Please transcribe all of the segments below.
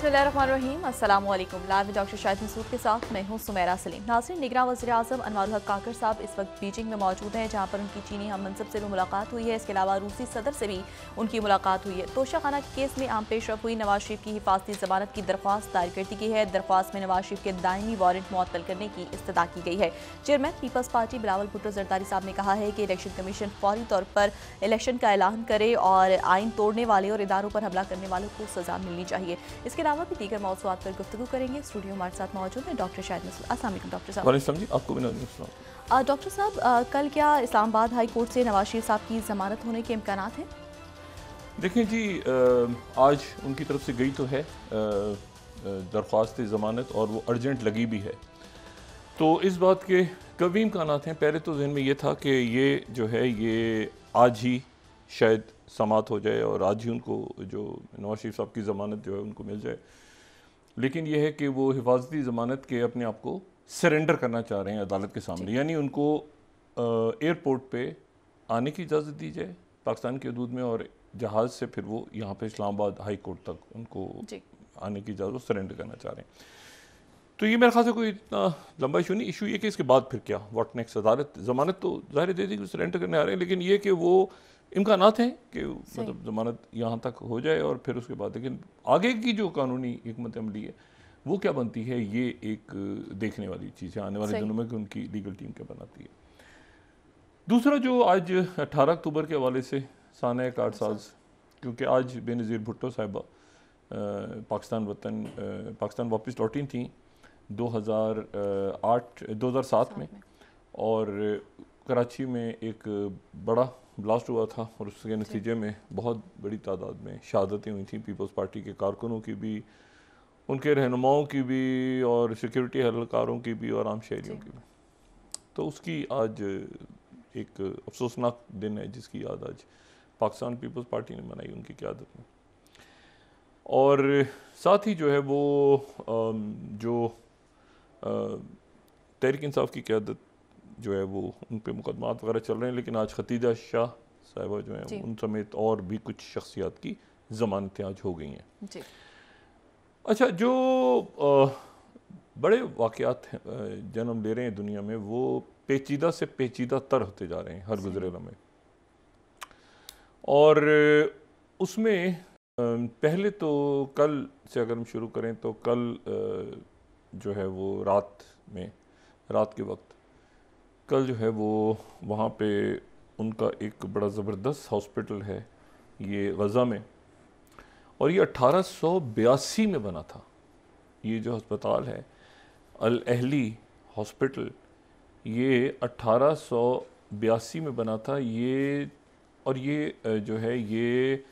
बिस्मिल्लाहिर्रहमानिर्रहीम, अस्सलाम वालेकुम। लाइव डॉक्टर शाहिद मसूद के साथ मैं हूं सुमेरा सलीम। नाज़रीन, निगरान वज़ीर आज़म अनवारुल हक काकर साहब इस वक्त बीजिंग में मौजूद हैं, जहां पर उनकी चीनी हम मनसब से भी मुलाकात हुई है। इसके अलावा रूसी सदर से भी उनकी मुलाकात हुई है। तोशाखाना के केस में आम पेशरफ हुई। नवाज शरीफ की हिफाजती ज़मानत की दरख्वास्त दायर कर दी गई है। दरख्वास्त में नवाज शरीफ के दायमी वारंट मुअत्तल करने की इस्तदा की गई है। Chairman peoples party Bilawal Bhutto Zardari sahab ने कहा है कि इलेक्शन कमीशन फौरी तौर पर इलेक्शन का ऐलान करे और आइन तोड़ने वाले और इदारों पर हमला करने वालों को सजा मिलनी चाहिए। इसके अलावा भी दीगर मौज़ूआत पर गुफ्तगू करेंगे। स्टूडियो हमारे साथ मौजूद हैं डॉक्टर शाहिद मसूद। अस्सलाम वालेकुम डॉक्टर साहब। आपको भी डॉक्टर साहब, कल क्या इस्लामाबाद हाई कोर्ट से नवाज शरीफ साहब की ज़मानत होने के इम्कान हैं? देखें जी, आज उनकी तरफ से गई तो है दरख्वास्त ज़मानत, और वो अर्जेंट लगी भी है। तो इस बात के कभी इम्कान हैं। पहले तो जहन में ये था कि ये जो है ये आज ही शायद समात हो जाए और आज ही उनको जो नवाज शरीफ साहब की ज़मानत जो है उनको मिल जाए। लेकिन यह है कि वो हिफाजती ज़मानत के अपने आप को सरेंडर करना चाह रहे हैं अदालत के सामने, यानी उनको एयरपोर्ट पे आने की इजाज़त दी जाए पाकिस्तान के हदूद में, और जहाज़ से फिर वो यहाँ पे इस्लामाबाद हाई कोर्ट तक उनको आने की इजाज़त सरेंडर करना चाह रहे हैं। तो ये मेरे ख्याल से कोई इतना लंबा इशू नहीं। इशू ये कि इसके बाद फिर क्या, व्हाट नेक्स्ट। अदालत ज़मानत तो ज़ाहिर दे दी कि सरेंडर करने आ रहे हैं, लेकिन ये कि वो इम्कानात हैं कि मतलब ज़मानत यहाँ तक हो जाए और फिर उसके बाद, लेकिन आगे की जो कानूनी हिकमत अमली है वो क्या बनती है, ये एक देखने वाली चीज़ है आने वाले दिनों में कि उनकी लीगल टीम क्या बनाती है। दूसरा जो आज 18 अक्टूबर के हवाले से साना कारसाज, क्योंकि आज बेनज़ीर भुट्टो साहिबा पाकिस्तान वापस लौटी थी 2007 में, और कराची में एक बड़ा ब्लास्ट हुआ था और उसके नतीजे में बहुत बड़ी तादाद में शहादतें हुई थी। पीपल्स पार्टी के कारकुनों की भी, उनके रहनुमाओं की भी, और सिक्योरिटी एहलकारों की भी, और आम शहरियों की भी। तो उसकी आज एक अफसोसनाक दिन है जिसकी याद आज पाकिस्तान पीपल्स पार्टी ने मनाई उनकी क़यादत में। और साथ ही जो है वो जो तहरीक इंसाफ की क़यादत जो है वो उन पे मुकदमात वगैरह चल रहे हैं, लेकिन आज खतीजा शाह साहिबा जो हैं उन समेत और भी कुछ शख्सियात की ज़मानतें आज हो गई हैं। अच्छा, जो बड़े वाक़यात जन्म ले रहे हैं दुनिया में, वो पेचीदा से पेचीदा तर होते जा रहे हैं हर गुज़रे लम्हे। और उसमें पहले तो कल से अगर हम शुरू करें तो कल जो है वो रात के वक्त कल जो है वो वहाँ पे उनका एक बड़ा ज़बरदस्त हॉस्पिटल है ये गज़ा में, और ये 1882 में बना था। ये जो अस्पताल है अल अहली हॉस्पिटल, ये 1882 में बना था। ये और ये जो है ये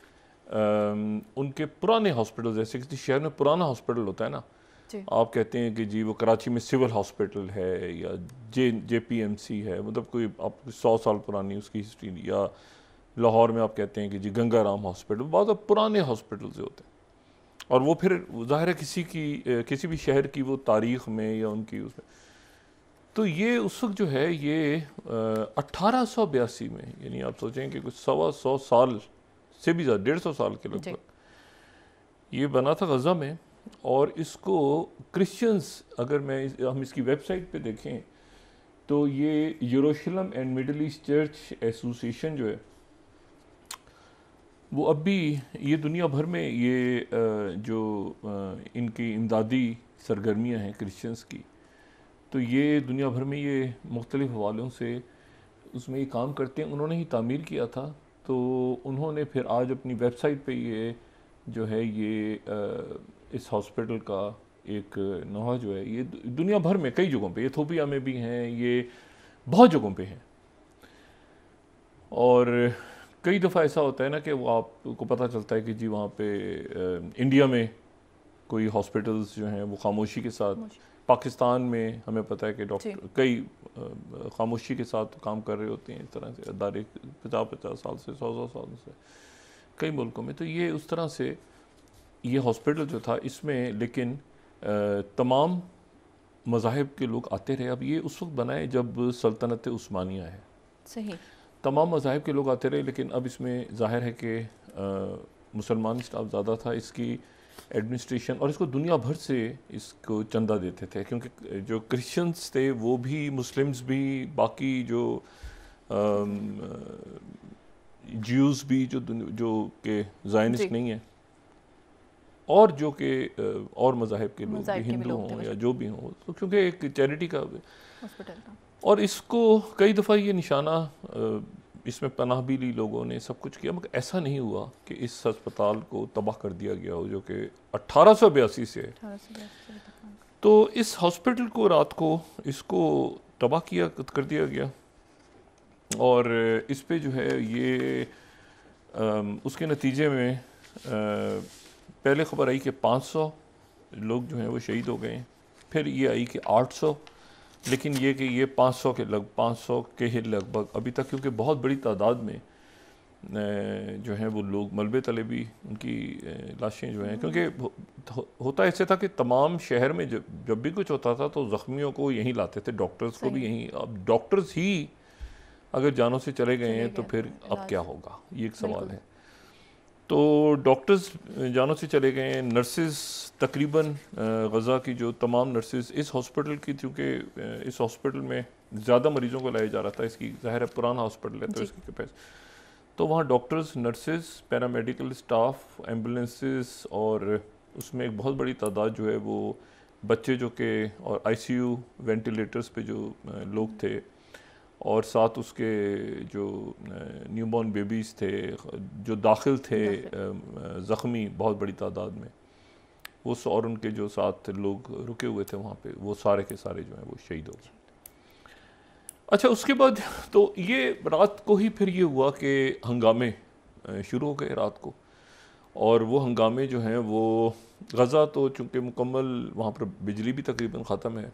उनके पुराने हॉस्पिटल, जैसे किसी शहर में पुराना हॉस्पिटल होता है ना, आप कहते हैं कि जी वो कराची में सिविल हॉस्पिटल है या JPMC है, मतलब कोई आप 100 साल पुरानी उसकी हिस्ट्री, या लाहौर में आप कहते हैं कि जी गंगाराम हॉस्पिटल, बहुत पुराने हॉस्पिटल जो होते हैं। और वो फिर ज़ाहिर है किसी भी शहर की वो तारीख़ में या उनकी उसमें, तो ये उस वक्त जो है ये 1882 में, यानी आप सोचें कि कुछ 125 साल से भी ज़्यादा, 150 साल के लगभग ये बना था गज़ा में। और इसको क्रिश्चियंस, अगर हम इसकी वेबसाइट पे देखें तो ये यरूशलेम and middle east church association जो है वो अब भी ये दुनिया भर में ये जो इनकी इमदादी सरगर्मियाँ हैं क्रिश्चियंस की, तो ये दुनिया भर में ये मुख्तलिफ हवालों से उसमें ये काम करते हैं। उन्होंने ही तामीर किया था, तो उन्होंने फिर आज अपनी वेबसाइट पे ये जो है ये इस हॉस्पिटल का एक नोहा जो है ये दुनिया भर में कई जगहों पे, इथोपिया में भी हैं, ये बहुत जगहों पे हैं। और कई दफ़ा ऐसा होता है ना कि वो आपको पता चलता है कि जी वहाँ पे इंडिया में कोई हॉस्पिटल्स जो हैं वो खामोशी के साथ, पाकिस्तान में हमें पता है कि डॉक्टर कई खामोशी के साथ काम कर रहे होते हैं, इस तरह से अदारे 50-50 साल से 100-100 साल से कई मुल्कों में। तो ये उस तरह से ये हॉस्पिटल जो था इसमें, लेकिन तमाम मज़ाहिब के लोग आते रहे। अब ये उस वक्त बना है जब सल्तनत उस्मानिया है, सही, तमाम मज़ाहिब के लोग आते रहे, लेकिन अब इसमें ज़ाहिर है कि मुसलमान स्टाफ ज़्यादा था। इसकी एडमिनिस्ट्रेशन और इसको दुनिया भर से इसको चंदा देते थे, क्योंकि जो क्रिश्चियंस थे वो भी, मुस्लिम्स भी, बाकी जो ज्यूज़ भी जो के ज़ायनिस्ट नहीं है, और जो कि और मज़ाहिब के लोग, हिंदू हों या जो भी हों, तो क्योंकि एक चैरिटी का हॉस्पिटल था। और इसको कई दफ़ा ये निशाना, इसमें पनाह भी ली लोगों ने, सब कुछ किया, मगर ऐसा नहीं हुआ कि इस अस्पताल को तबाह कर दिया गया हो, जो कि 1882 से है। तो इस हॉस्पिटल को रात को इसको तबाह कर दिया गया, और इस पे जो है ये उसके नतीजे में पहले ख़बर आई कि 500 लोग जो हैं वो शहीद हो गए, फिर ये आई कि 800, लेकिन ये कि ये 500 के लगभग अभी तक, क्योंकि बहुत बड़ी तादाद में जो हैं वो लोग मलबे तले भी उनकी लाशें जो हैं, क्योंकि होता ऐसे था कि तमाम शहर में जब भी कुछ होता था तो ज़ख्मियों को यहीं लाते थे, डॉक्टर्स को भी यहीं। अब डॉक्टर्स ही अगर जानों से चले गए हैं तो फिर अब क्या होगा, ये एक सवाल है। तो डॉक्टर्स जानों से चले गए हैं, नर्सेज तकरीबन गज़ा की जो तमाम नर्सेज इस हॉस्पिटल की, क्योंकि इस हॉस्पिटल में ज़्यादा मरीज़ों को लाया जा रहा था, इसकी ज़ाहिर है पुराना हॉस्पिटल है तो इसकी कैपेसिटी, तो वहाँ doctors, nurses, paramedical staff, ambulances, और उसमें एक बहुत बड़ी तादाद जो है वो बच्चे जो के, और ICU वेंटिलेटर्स पे जो लोग थे, और साथ उसके जो न्यूबॉर्न बेबीज़ थे जो दाखिल थे ज़ख्मी बहुत बड़ी तादाद में, वो और उनके जो साथ लोग रुके हुए थे वहाँ पे, वो सारे के सारे जो हैं वो शहीद हो गए। अच्छा, उसके बाद तो ये रात को ही फिर ये हुआ कि हंगामे शुरू हो गए रात को, और वो हंगामे जो हैं वो गज़ा तो चूँकि मुकम्मल वहाँ पर बिजली भी तकरीबन ख़त्म है,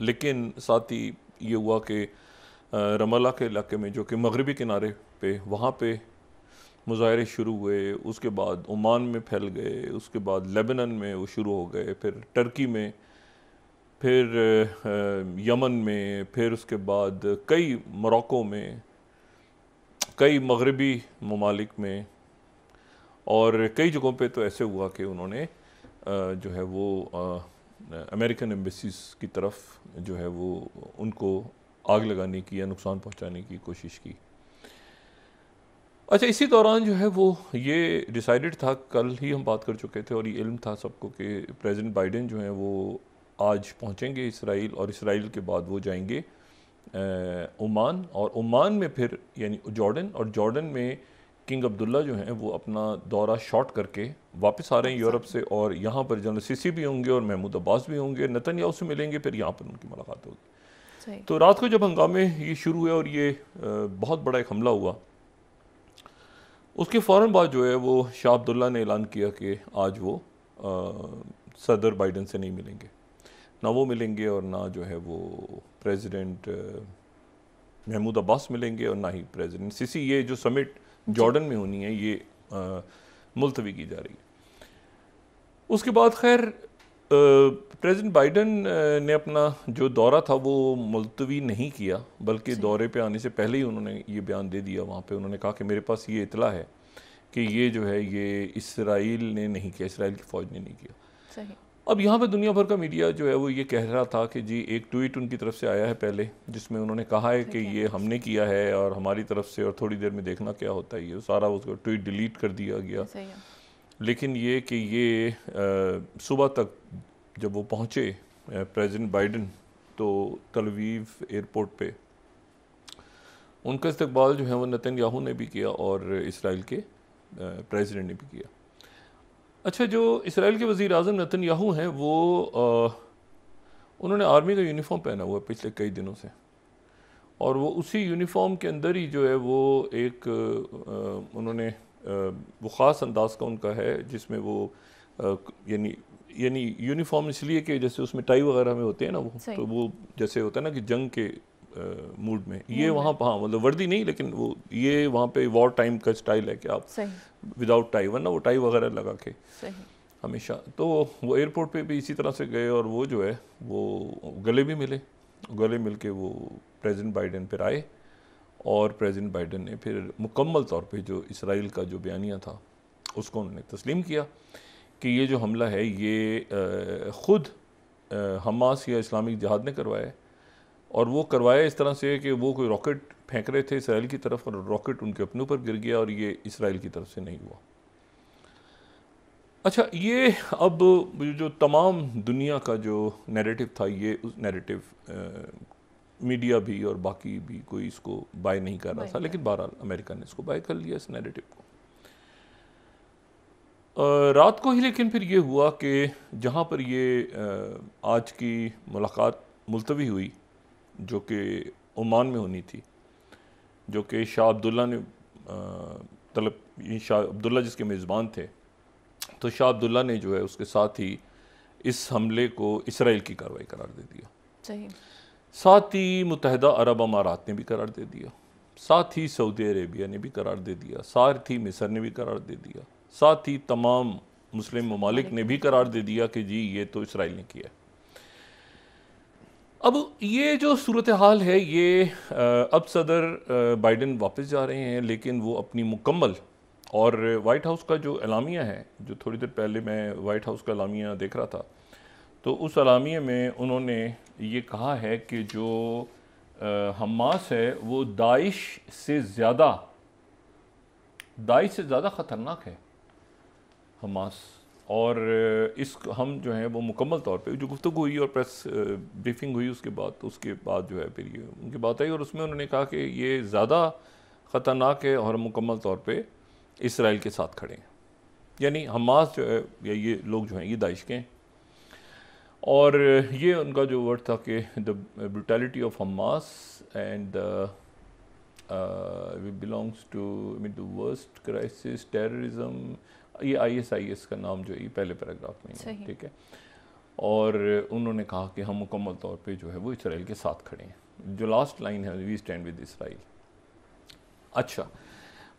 लेकिन साथ ही ये हुआ कि रमल्ला के इलाके में जो कि मगरबी किनारे पे, वहाँ पे मुजाहरे शुरू हुए, उसके बाद ओमान में फैल गए, उसके बाद लेबनान में वो शुरू हो गए, फिर टर्की में, फिर यमन में, फिर उसके बाद कई मोरक्को में, कई मगरबी ममालिक में, और कई जगहों पे तो ऐसे हुआ कि उन्होंने जो है वो अमेरिकन एम्बेसीज की तरफ जो है वो उनको आग लगाने की या नुकसान पहुंचाने की कोशिश की। अच्छा, इसी दौरान जो है वो ये डिसाइडेड था, कल ही हम बात कर चुके थे और ये इल्म था सबको कि प्रेसिडेंट बाइडेन जो हैं वो आज पहुंचेंगे इसराइल, और इसराइल के बाद वो जाएंगे ओमान, और ओमान में फिर यानी जॉर्डन, और जॉर्डन में किंग अब्दुल्ला जो हैं वो अपना दौरा शॉर्ट करके वापस आ रहे हैं यूरोप से, और यहाँ पर जनरल सीसी भी होंगे और महमूद अब्बास भी होंगे, नेतन्याहू से मिलेंगे, फिर यहाँ पर उनकी मुलाकात होगी। तो रात को जब हंगामे ये शुरू हुए और ये बहुत बड़ा एक हमला हुआ, उसके फ़ौरन बाद जो है वो शाह अब्दुल्ला ने ऐलान किया कि आज वो सदर बाइडेन से नहीं मिलेंगे, ना वो मिलेंगे और ना जो है वो प्रेसिडेंट महमूद अब्बास मिलेंगे, और ना ही प्रेसिडेंट सीसी। ये जो समिट जॉर्डन में होनी है ये मुलतवी की जा रही है। उसके बाद खैर प्रेसिडेंट बाइडेन ने अपना जो दौरा था वो मुलतवी नहीं किया, बल्कि दौरे पे आने से पहले ही उन्होंने ये बयान दे दिया वहाँ पे। उन्होंने कहा कि मेरे पास ये इतला है कि ये जो है ये इसराइल ने नहीं किया, इसराइल की फ़ौज ने नहीं किया। सही। अब यहाँ पे दुनिया भर का मीडिया जो है वो ये कह रहा था कि जी एक ट्वीट उनकी तरफ से आया है पहले, जिसमें उन्होंने कहा है कि ये हमने किया है और हमारी तरफ से, और थोड़ी देर में देखना क्या होता है। ये सारा उसका ट्वीट डिलीट कर दिया गया। लेकिन ये कि ये सुबह तक जब वो पहुँचे प्रेसिडेंट बाइडेन, तो तल अवीव एयरपोर्ट पे उनका इस्तकबाल जो है वो नेतन्याहू ने भी किया और इसराइल के प्रेसिडेंट ने भी किया। अच्छा, जो इसराइल के वज़ीर आज़म नेतन्याहू हैं वो उन्होंने आर्मी का यूनिफॉर्म पहना हुआ है पिछले कई दिनों से, और वो उसी यूनिफॉर्म के अंदर ही जो है वो एक उन्होंने वो ख़ास अंदाज का उनका है जिसमें वो यानी यूनिफॉर्म इसलिए कि जैसे उसमें टाई वगैरह में होते हैं ना वो, तो वो जैसे होता है ना कि जंग के मूड में ये वहाँ, हाँ मतलब वर्दी नहीं, लेकिन वो ये वहाँ पे वॉर टाइम का स्टाइल है कि आप विदाउट टाई, वरना वो टाई वगैरह लगा के हमेशा। तो वो एयरपोर्ट पे भी इसी तरह से गए और वो जो है वो गले भी मिले, गले मिल के वो प्रेसिडेंट बाइडेन फिर आए, और प्रेसिडेंट बाइडेन ने फिर मुकम्मल तौर पे जो इसराइल का जो बयानिया था उसको उन्होंने तस्लीम किया। कि ये जो हमला है ये ख़ुद हमास या इस्लामिक जिहाद ने करवाया है, और वो करवाया इस तरह से कि वो कोई रॉकेट फेंक रहे थे इसराइल की तरफ और रॉकेट उनके अपने ऊपर गिर गया, और ये इसराइल की तरफ से नहीं हुआ। अच्छा, ये अब जो तमाम दुनिया का जो नैरेटिव था, ये उस नैरेटिव मीडिया भी और बाकी भी कोई इसको बाय नहीं कर रहा था, लेकिन बहरहाल अमेरिका ने इसको बाय कर लिया इस नैरेटिव को। रात को ही लेकिन फिर ये हुआ कि जहाँ पर ये आज की मुलाकात मुलतवी हुई, जो कि ओमान में होनी थी, जो कि शाह अब्दुल्ला ने शाह अब्दुल्ला जिसके मेज़बान थे, तो शाह अब्दुल्ला ने जो है उसके साथ ही इस हमले को इसराइल की कार्रवाई करार दे दिया। सही। साथ ही मुत्तहिदा अरब अमारात ने भी करार दे दिया, साथ ही सऊदी अरेबिया ने भी करार दे दिया, साथ ही मिस्र ने भी करार दे दिया, साथ ही तमाम मुस्लिम ममालिक ने भी करार दे दिया कि जी ये तो इसराइल ने किया। अब ये जो सूरत हाल है ये अब सदर बाइडन वापस जा रहे हैं, लेकिन वो अपनी मुकम्मल, और वाइट हाउस का जो एलामिया है, जो थोड़ी देर पहले मैं वाइट हाउस का एलामिया देख रहा था, तो उस एलामिया में उन्होंने ये कहा है कि जो हमास है वो दाइश से ज़्यादा ख़तरनाक है हमास, और इस हम जो है वो मुकम्मल तौर पे जो गुफ्तगू हुई और प्रेस ब्रीफिंग हुई उसके बाद जो है फिर ये उनकी बात आई, और उसमें उन्होंने कहा कि ये ज़्यादा ख़तरनाक है और मुकम्मल तौर पे इसराइल के साथ खड़े हैं। यानी हमास जो है या ये लोग जो हैं ये दाइश के हैं, और ये उनका जो वर्ड था कि the brutality of Hamas and belongs to the worst crisis terrorism, ये ISIS का नाम जो है ये पहले पैराग्राफ में है, ठीक है। और उन्होंने कहा कि हम मुकम्मल तौर पे जो है वो इसराइल के साथ खड़े हैं। जो लास्ट लाइन है, वी स्टैंड विद इसराइल। अच्छा,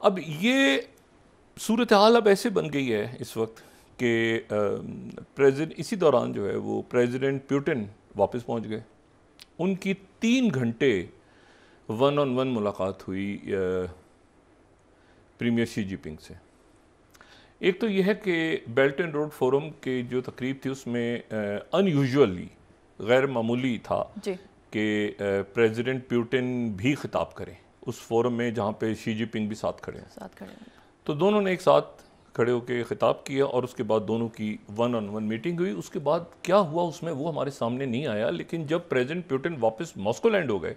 अब ये सूरत हाल अब ऐसे बन गई है इस वक्त कि प्रेसिडेंट, इसी दौरान जो है वो प्रेसिडेंट पुतिन वापस पहुंच गए। उनकी 3 घंटे 1-on-1 मुलाकात हुई प्रीमियर शी जिनपिंग से। एक तो यह है कि बेल्ट एंड रोड फोरम की जो तकरीब थी उसमें अनयूजुअली गैर मामूली था कि प्रेसिडेंट पुतिन भी खिताब करें उस फोरम में जहाँ पे शी जिनपिंग भी साथ खड़े हैं। तो दोनों ने एक साथ खड़े होकर खिताब किया, और उसके बाद दोनों की 1-on-1 मीटिंग हुई। उसके बाद क्या हुआ उसमें वो हमारे सामने नहीं आया, लेकिन जब प्रेसिडेंट पुतिन वापस मॉस्को लैंड हो गए,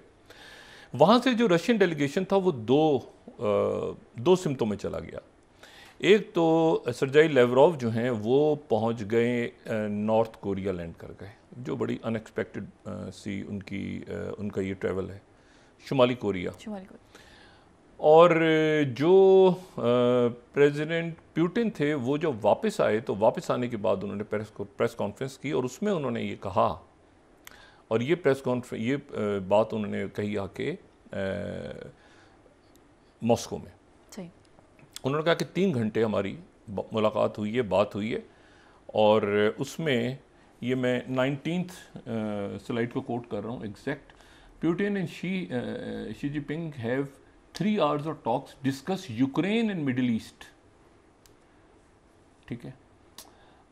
वहाँ से जो रशियन डेलीगेशन था वो दो सिमतों में चला गया। एक तो सर्जाई लेवरोव जो हैं वो पहुँच गए नॉर्थ कोरिया लैंड कर गए, जो बड़ी अनएक्सपेक्टेड सी उनका ये ट्रैवल है, शुमाली कोरिया। और जो प्रेसिडेंट पुतिन थे वो जो वापस आए, तो वापस आने के बाद उन्होंने प्रेस कॉन्फ्रेंस की, और उसमें उन्होंने ये कहा, और ये बात उन्होंने कही आके मॉस्को में। उन्होंने कहा कि 3 घंटे हमारी मुलाकात हुई है, बात हुई है, और उसमें ये मैं 19th स्लाइड को कोट कर रहा हूँ exact. Putin and Xi Jinping have 3 hours of talks discuss Ukraine and middle east, ठीक है।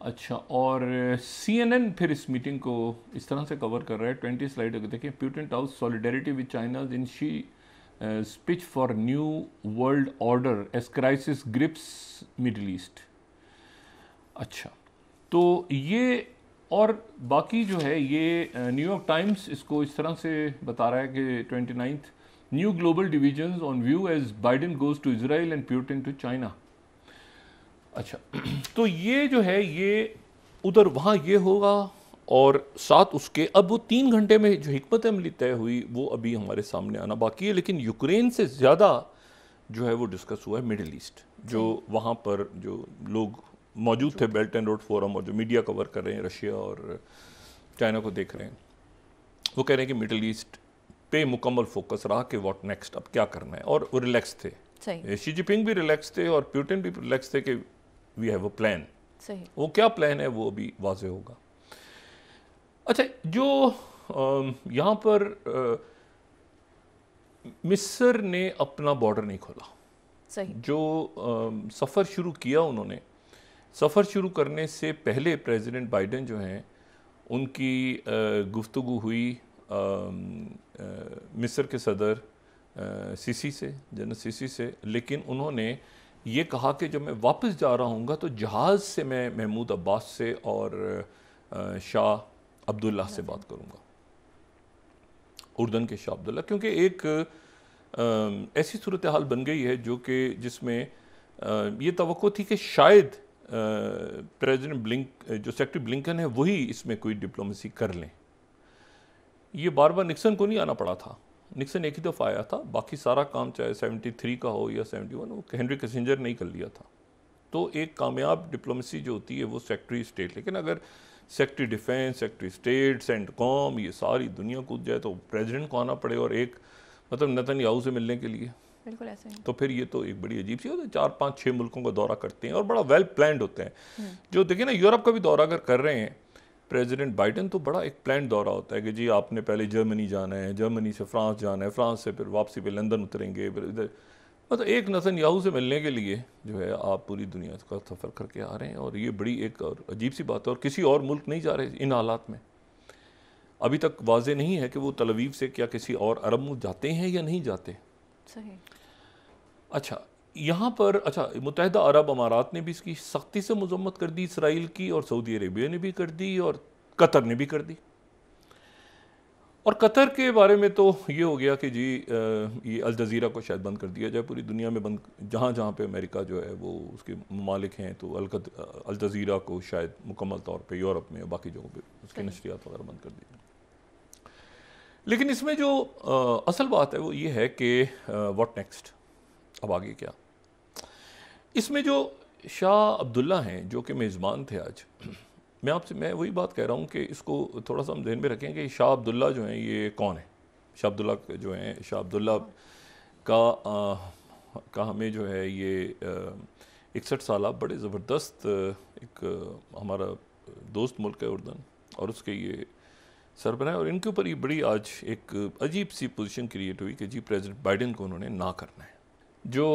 अच्छा, और CNN फिर इस मीटिंग को इस तरह से कवर कर रहा है, 20 स्लाइड अगर देखें। Putin touts solidarity with China in Xi speech for new world order as crisis grips Middle East. अच्छा, तो ये और बाकी जो है ये न्यूयॉर्क टाइम्स इसको इस तरह से बता रहा है कि 29th new global divisions on view as Biden goes to Israel and Putin to China. अच्छा, तो ये जो है ये उधर वहाँ ये होगा, और साथ उसके अब वो 3 घंटे में जो हिकमत अमली तय हुई वो अभी हमारे सामने आना बाकी है। लेकिन यूक्रेन से ज़्यादा जो है वो डिस्कस हुआ है मिडिल ईस्ट, जो वहाँ पर जो लोग मौजूद थे बेल्ट एंड रोड फोरम, और जो मीडिया कवर कर रहे हैं रशिया और चाइना को देख रहे हैं, वो कह रहे हैं कि मिडिल ईस्ट पे मुकम्मल फोकस रहा कि व्हाट नेक्स्ट, अब क्या करना है। और वो रिलैक्स थे, शी जिनपिंग भी रिलैक्स थे और पुतिन भी रिलैक्स थे कि वी हैव अ प्लान। वो क्या प्लान है वो अभी वाज़े होगा। अच्छा, जो यहाँ पर मिस्र ने अपना बॉर्डर नहीं खोला, जो सफ़र शुरू किया उन्होंने सफ़र शुरू करने से पहले प्रेसिडेंट बाइडेन जो हैं उनकी गुफ्तगू हुई मिस्र के सदर सीसी से, जनरल सीसी से, लेकिन उन्होंने ये कहा कि जब मैं वापस जा रहा हूँगा तो जहाज़ से मैं महमूद अब्बास से और शाह अब्दुल्ला से बात करूँगा, उर्दन के शाह अब्दुल्ला, क्योंकि एक ऐसी सूरत हाल बन गई है जो कि जिसमें ये तवक्को थी कि शायद प्रेसिडेंट जो सेक्रेटरी ब्लिंकन है वही इसमें कोई डिप्लोमेसी कर लें। ये बार बार निक्सन को नहीं आना पड़ा था, निक्सन एक ही दफ़ा आया था, बाकी सारा काम चाहे 73 का हो या 71, वो हेनरी किसिंजर ने ही कर लिया था। तो एक कामयाब डिप्लोमेसी जो होती है वो सेक्रेटरी स्टेट, लेकिन अगर secretary defence, secretary state, CENTCOM, ये सारी दुनिया कूद जाए तो प्रेसिडेंट को आना पड़े, और एक मतलब नेतन्याहू से मिलने के लिए, बिल्कुल ऐसे ही। तो फिर ये तो एक बड़ी अजीब सी होती है। 4-5-6 मुल्कों का दौरा करते हैं और बड़ा वेल प्लान्ड होते हैं। जो देखिए ना, यूरोप का भी दौरा अगर कर रहे हैं प्रेसिडेंट बाइडेन तो बड़ा एक प्लान दौरा होता है कि जी आपने पहले जर्मनी जाना है, जर्मनी से फ्रांस जाना है, फ्रांस से फिर वापसी पे लंदन उतरेंगे, फिर इधर, मतलब एक नेतन्याहू से मिलने के लिए जो है आप पूरी दुनिया का सफ़र करके आ रहे हैं। और ये बड़ी एक और अजीब सी बात है, और किसी और मुल्क नहीं जा रहे इन हालात में। अभी तक वाजे नहीं है कि वो तल अवीव से क्या किसी और अरब मुल्क जाते हैं या नहीं जाते। सही। अच्छा, यहाँ पर अच्छा मुत्तहिदा अरब अमारात ने भी इसकी सख्ती से मजम्मत कर दी इसराइल की, और सऊदी अरेबिया ने भी कर दी, और कतर ने भी कर दी। और कतर के बारे में तो ये हो गया कि जी ये अल जज़ीरा को शायद बंद कर दिया जाए पूरी दुनिया में, बंद जहाँ जहाँ पे अमेरिका जो है वो उसके ममालिक हैं, तो अल जज़ीरा को शायद मुकम्मल तौर पे यूरोप में और बाकी जगहों पे उसकी नशरियात वगैरह बंद कर दी। लेकिन इसमें जो असल बात है वो ये है कि व्हाट नेक्स्ट, अब आगे क्या। इसमें जो शाह अब्दुल्ला हैं जो कि मेज़बान थे आज, मैं वही बात कह रहा हूँ कि इसको थोड़ा सा हम ध्यान में रखें कि शाह अब्दुल्ला जो हैं ये कौन है। शाह अब्दुल्ला जो हैं, शाह अब्दुल्ला का हमें जो है ये 61 साल बड़े ज़बरदस्त एक हमारा दोस्त मुल्क है उर्दन, और उसके ये सरबराह, और इनके ऊपर ये बड़ी आज एक अजीब सी पोजीशन क्रिएट हुई कि जी प्रेसिडेंट बाइडेन को उन्होंने ना करना है। जो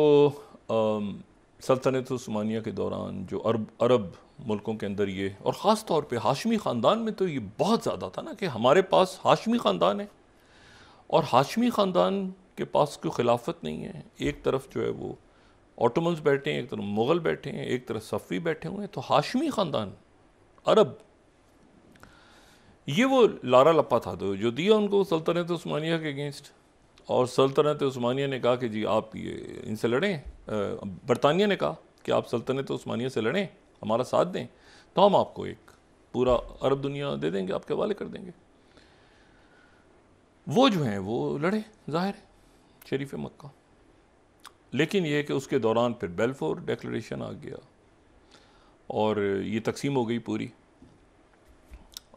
सल्तनत उस्मानिया के दौरान जो अरब मुल्कों के अंदर ये, और ख़ास तौर पे हाशमी ख़ानदान में तो ये बहुत ज़्यादा था ना कि हमारे पास हाशमी ख़ानदान है और हाशमी ख़ानदान के पास कोई खिलाफत नहीं है। एक तरफ जो है वो ऑटोमन्स बैठे हैं, एक तरफ मुग़ल बैठे हैं, एक तरफ सफ़वी बैठे हुए हैं, तो हाशमी ख़ानदान अरब ये वो लारा लप्पा था तो जो दिया उनको सल्तनत उस्मानिया के अगेंस्ट। और सल्तनत उस्मानिया ने कहा कि जी आप ये इनसे लड़ें, बरतानिया ने कहा कि आप सल्तनत उस्मानिया से लड़ें, हमारा साथ दें, तो हम आपको एक पूरा अरब दुनिया दे देंगे, आपके हवाले कर देंगे। वो जो हैं वो लड़े, ज़ाहिर है, शरीफ मक्का। लेकिन ये कि उसके दौरान फिर बेलफोर डिक्लेरेशन आ गया और ये तकसीम हो गई पूरी,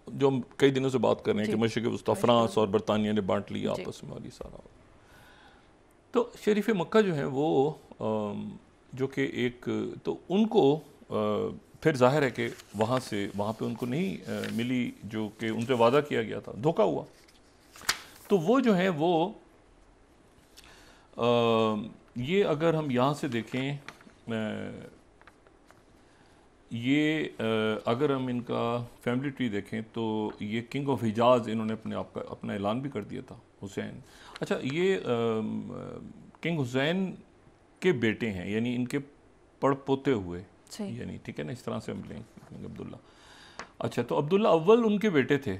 जो हम कई दिनों से बात कर रहे हैं कि मशरिक़ वस्ता फ्रांस और बरतानिया ने बांट लिया आपस में वाली सारा। तो शरीफ मक्का जो हैं वो जो कि एक तो उनको फिर जाहिर है कि वहाँ पे उनको नहीं मिली जो कि उनसे वादा किया गया था, धोखा हुआ। तो वो जो हैं वो ये अगर हम यहाँ से देखें, ये अगर हम इनका फैमिली ट्री देखें तो ये किंग ऑफ हिजाज़ इन्होंने अपना ऐलान भी कर दिया था, हुसैन। अच्छा, ये किंग हुसैन के बेटे हैं, यानी इनके पड़पोते हुए, यानी ठीक है ना, इस तरह से हम लें अब्दुल्ला। अच्छा, तो अब्दुल्ला अव्वल उनके बेटे थे।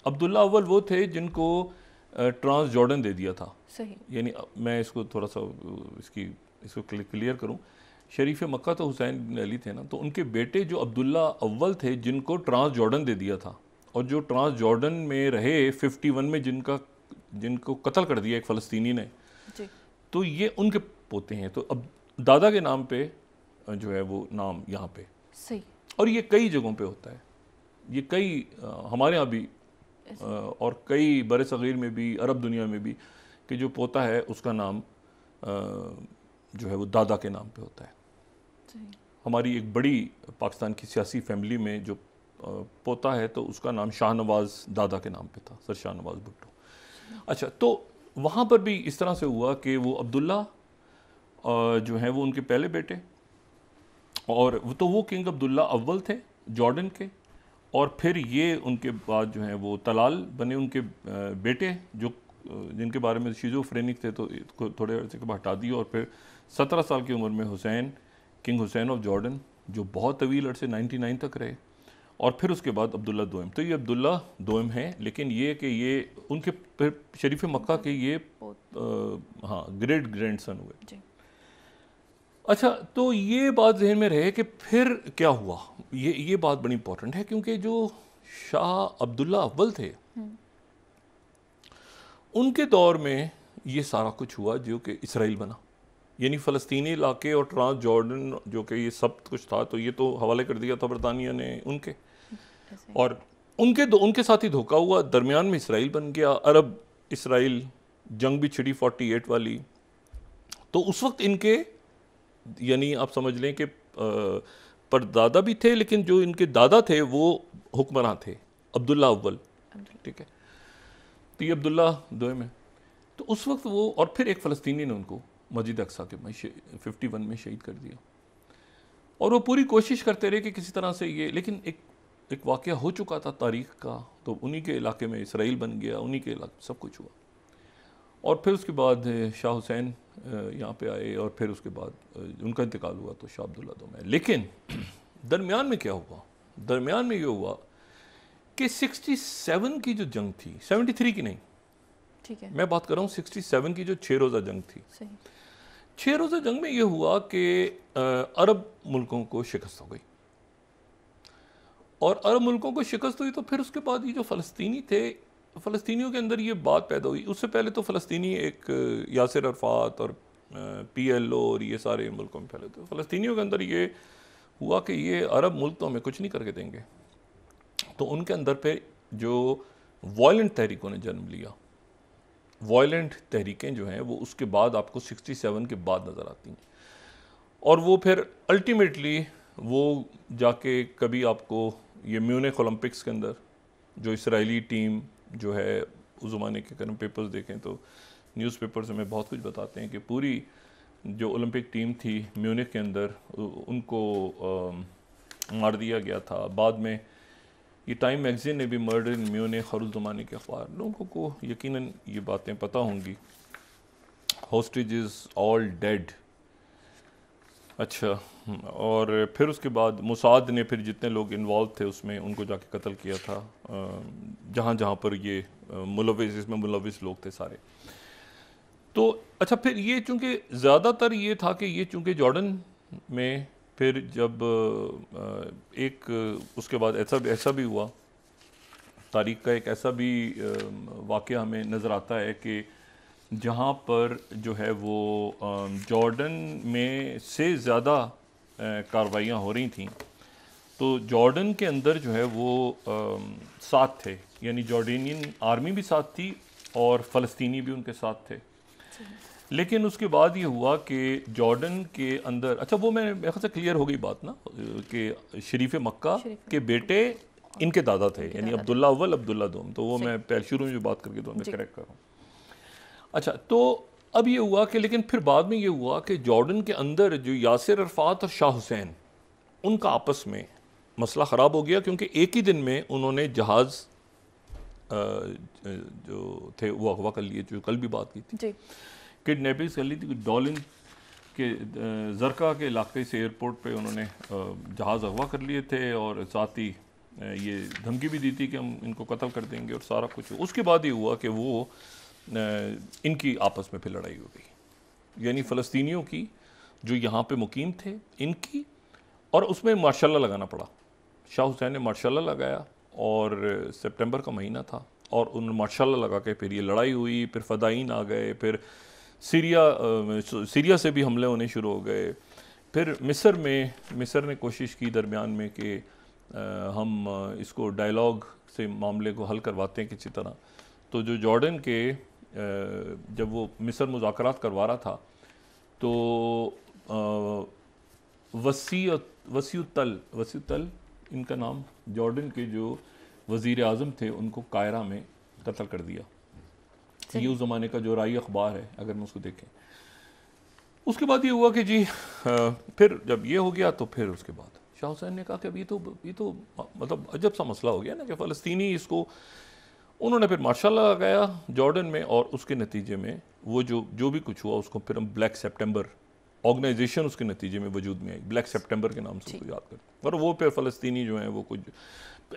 अब्दुल्ला अव्वल वो थे जिनको ट्रांस जॉर्डन दे दिया था। सही। यानी मैं इसको थोड़ा सा इसको क्लियर करूं, शरीफ मक्का तो हुसैन बिन अली थे ना, तो उनके बेटे जो अब्दुल्ला अव्वल थे जिनको ट्रांस जॉर्डन दे दिया था, और जो ट्रांस जॉर्डन में रहे 51 में जिनको कत्ल कर दिया एक फ़लस्तीनी ने जी। तो ये उनके पोते हैं। तो अब दादा के नाम पे जो है वो नाम यहाँ पे सही, और ये कई जगहों पे होता है, ये कई हमारे यहाँ भी और कई बड़े सग़ीर में भी, अरब दुनिया में भी, कि जो पोता है उसका नाम जो है वो दादा के नाम पे होता है। हमारी एक बड़ी पाकिस्तान की सियासी फैमिली में जो पोता है तो उसका नाम शाहनवाज दादा के नाम पे था, सर शाहनवाज भुट्टो। अच्छा, तो वहाँ पर भी इस तरह से हुआ कि वो अब्दुल्ला जो हैं वो उनके पहले बेटे, और तो वो किंग अब्दुल्ला अव्वल थे जॉर्डन के, और फिर ये उनके बाद जो हैं वो तलाल बने उनके बेटे, जो जिनके बारे में शिज़ोफ्रेनिक थे, तो इसको थोड़े अर्से के बाद हटा दिया। और फिर 17 साल की उम्र में Hussain, king Hussain of Jordan, जो बहुत तवील अर्से 99 तक रहे। और फिर उसके बाद अब्दुल्ला दोम। तो ये अब्दुल्ला दोम हैं, लेकिन ये कि ये उनके शरीफ मक्का के ये हाँ ग्रेट ग्रैंडसन हुए जी। अच्छा, तो ये बात जहन में रहे कि फिर क्या हुआ। ये बात बड़ी इंपॉर्टेंट है, क्योंकि जो शाह अब्दुल्ला अव्वल थे उनके दौर में ये सारा कुछ हुआ जो कि इसराइल बना, यानी फ़लस्तीनी इलाके और ट्रांस जॉर्डन जो कि ये सब कुछ था, तो ये तो हवाले कर दिया था बरतानिया ने उनके, और उनके साथ ही धोखा हुआ। दरमियान में इसराइल बन गया, अरब इसराइल जंग भी छिड़ी 48 वाली। तो उस वक्त इनके, यानी आप समझ लें कि परदादा भी थे, लेकिन जो इनके दादा थे वो हुक्मरान थे, अब्दुल्ला अव्वल, ठीक है। तो ये अब्दुल्ला दोम है। तो उस वक्त वो, और फिर एक फ़लस्तीनी ने उनको मस्जिद अक्सा के 51 में शहीद कर दिया, और वो पूरी कोशिश करते रहे कि किसी तरह से ये, लेकिन एक वाक़या हो चुका था तारीख़ का, तो उन्हीं के इलाके में इसराइल बन गया, उन्हीं के इलाके सब कुछ हुआ। और फिर उसके बाद शाह हुसैन यहाँ पे आए, और फिर उसके बाद उनका इंतकाल हुआ, तो शाह अब्दुल्ला दोम है। लेकिन दरमियान में क्या हुआ, दरमियान में ये हुआ कि 67 की जो जंग थी, 73 की नहीं, ठीक है, मैं बात कर रहा हूँ 67 की जो 6 रोज़ा जंग थी। सही। 6 रोज़ा जंग में ये हुआ कि अरब मुल्कों को शिकस्त हो गई, और अरब मुल्कों को शिकस्त हुई, तो फिर उसके बाद ये जो फ़लस्तीनी थे, फ़लस्तीनियों के अंदर ये बात पैदा हुई। उससे पहले तो फ़लस्तीनी एक यासिर अरफात और PLO और ये सारे मुल्कों में फैले थे। फ़लस्तीनियों के अंदर ये हुआ कि ये अरब मुल्क तो हमें कुछ नहीं करके देंगे, तो उनके अंदर पे जो वायलेंट तहरीकों ने जन्म लिया। वायलेंट तहरीकें जो हैं वो उसके बाद आपको 67 के बाद नज़र आती हैं, और वो फिर अल्टीमेटली वो जाके कभी आपको ये म्यूनिख ओलंपिक्स के अंदर जो इसराइली टीम जो है, उस ज़माने के अगर हम पेपर्स देखें तो न्यूज़पेपर्स हमें बहुत कुछ बताते हैं कि पूरी जो ओलंपिक टीम थी म्यूनिख के अंदर, उनको मार दिया गया था। बाद में ये टाइम मैगज़ीन ने भी मर्डर इन म्यूनिख और उस ज़माने के अखबार, लोगों को यकीनन ये बातें पता होंगी। Hostages all dead. अच्छा, और फिर उसके बाद मुसाद ने फिर जितने लोग इन्वॉल्व थे उसमें उनको जाके कत्ल किया था, जहाँ जहाँ पर ये मुलविस, इसमें मुलविस लोग थे सारे। तो अच्छा, फिर ये चूँकि ज़्यादातर ये था कि ये चूँकि जॉर्डन में, फिर जब एक उसके बाद ऐसा भी हुआ, तारीख़ का एक ऐसा भी वाक़या हमें नज़र आता है कि जहाँ पर जो है वो जॉर्डन में से ज़्यादा कार्रवाइयाँ हो रही थी, तो जॉर्डन के अंदर जो है वो साथ थे, यानी जॉर्डेनियन आर्मी भी साथ थी और फ़लस्तीनी भी उनके साथ थे। लेकिन उसके बाद ये हुआ कि जॉर्डन के अंदर, अच्छा वो मेरे ख्याल से क्लियर हो गई बात ना, कि शरीफ मक्का के बेटे इनके दादा थे, यानी अब्दुल्ला अव्वल अब्दुल्ला दोम। तो वो मैं पहले शुरू में जो बात करके तो मैं करेक्ट कर रहा हूँ। अच्छा, तो अब ये हुआ कि, लेकिन फिर बाद में ये हुआ कि जॉर्डन के अंदर जो यासिर अरफात और शाह हुसैन, उनका आपस में मसला ख़राब हो गया, क्योंकि एक ही दिन में उन्होंने जहाज़ जो थे वो अगवा कर लिए, जो कल भी बात की थी, किडनैपिंग कर ली थी। डॉलिन के जरका के इलाके से एयरपोर्ट पे उन्होंने जहाज़ अगवा कर लिए थे, और साथ ही ये धमकी भी दी थी कि हम इनको कत्ल कर देंगे और सारा कुछ। उसके बाद ये हुआ कि वो इनकी आपस में फिर लड़ाई हो गई, यानी फ़लस्तीनियों की जो यहाँ पे मुकीम थे इनकी, और उसमें मार्शल्ला लगाना पड़ा। शाह हुसैन ने मार्शल्ला लगाया, और सितंबर का महीना था, और उन्होंने मार्शल्ला लगा के फिर ये लड़ाई हुई। फिर फ़दाइन आ गए, फिर सीरिया से भी हमले होने शुरू हो गए। फिर मिस्र ने कोशिश की दरमियान में कि हम इसको डायलॉग से मामले को हल करवाते हैं किसी तरह। तो जो जॉर्डन के जब वो मिस्र मुज़ाकरात करवा रहा था, तो वसीउत्तल इनका नाम, जॉर्डन के जो वज़ीर आज़म थे, उनको कायरा में कत्ल कर दिया। ये उस ज़माने का जो राई अखबार है, अगर हम उसको देखें, उसके बाद ये हुआ कि जी फिर जब ये हो गया तो फिर उसके बाद शाह हुसैन ने कहा कि अब ये तो मतलब अजब सा मसला हो गया ना कि फ़लस्तीनी इसको, उन्होंने फिर मार्शल लगाया जॉर्डन में, और उसके नतीजे में वो जो भी कुछ हुआ उसको फिर हम ब्लैक सितंबर ऑर्गेनाइजेशन उसके नतीजे में वजूद में आई, ब्लैक सितंबर के नाम से उसको याद करते हैं। और वो फिर फ़लस्तीनी जो हैं वो कुछ,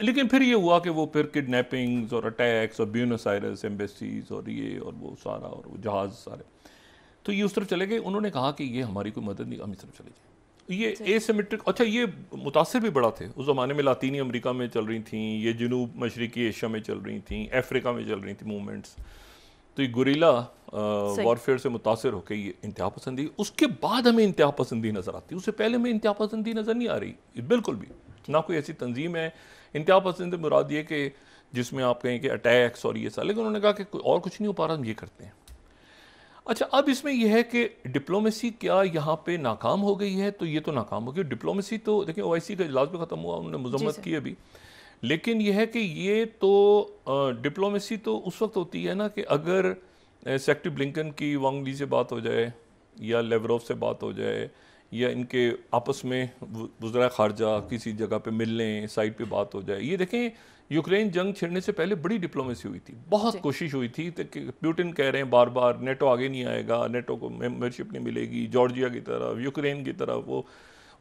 लेकिन फिर ये हुआ कि वो फिर किडनैपिंग्स और अटैक्स और ब्यूनस आयर्स एम्बेसीज और ये और वो सारा और वो जहाज़ सारे, तो ये उस तरफ चले गए। उन्होंने कहा कि ये हमारी कोई मदद नहीं, हम इस तरफ चले जाए। ये एसिमेट्रिक, अच्छा ये मुतासिर भी बड़ा थे उस ज़माने में, लातीनी अमेरिका में चल रही थी, ये जनूब मशरक़ी एशिया में चल रही थी, अफ्रीका में चल रही थी मूवमेंट्स, तो ये गुरिल्ला वॉरफेयर से मुतासिर होकर ये इंतहा पसंदी, उसके बाद हमें इंतहा पसंदी नज़र आती है, उससे पहले हमें इंतहा पसंदी नज़र नहीं आ रही बिल्कुल भी, ना कोई ऐसी तंजीम है। इंतहा पसंद मुराद ये कि जिसमें आप कहें कि अटैक्स और ये सारे, लेकिन उन्होंने कहा कि और कुछ नहीं हो पा रहा, हम ये करते हैं। अच्छा, अब इसमें यह है कि डिप्लोमेसी क्या यहाँ पे नाकाम हो गई है? तो ये तो नाकाम हो गई डिप्लोमेसी। तो देखिए OIC का इजलास भी ख़त्म हुआ, उन्होंने मजम्मत की अभी, लेकिन यह है कि ये तो डिप्लोमेसी तो उस वक्त होती है ना कि अगर सेक्रेटरी ब्लिंकन की वांग ली से बात हो जाए या लेवरोव से बात हो जाए या इनके आपस में वज़रा ख़ारजा किसी जगह पे मिल लें, साइड पे बात हो जाए। ये देखें यूक्रेन जंग छिड़ने से पहले बड़ी डिप्लोमेसी हुई थी, बहुत कोशिश हुई थी कि पुतिन कह रहे हैं बार बार नेटो आगे नहीं आएगा, नेटो को मेंबरशिप नहीं मिलेगी, जॉर्जिया की तरफ, यूक्रेन की तरफ, वो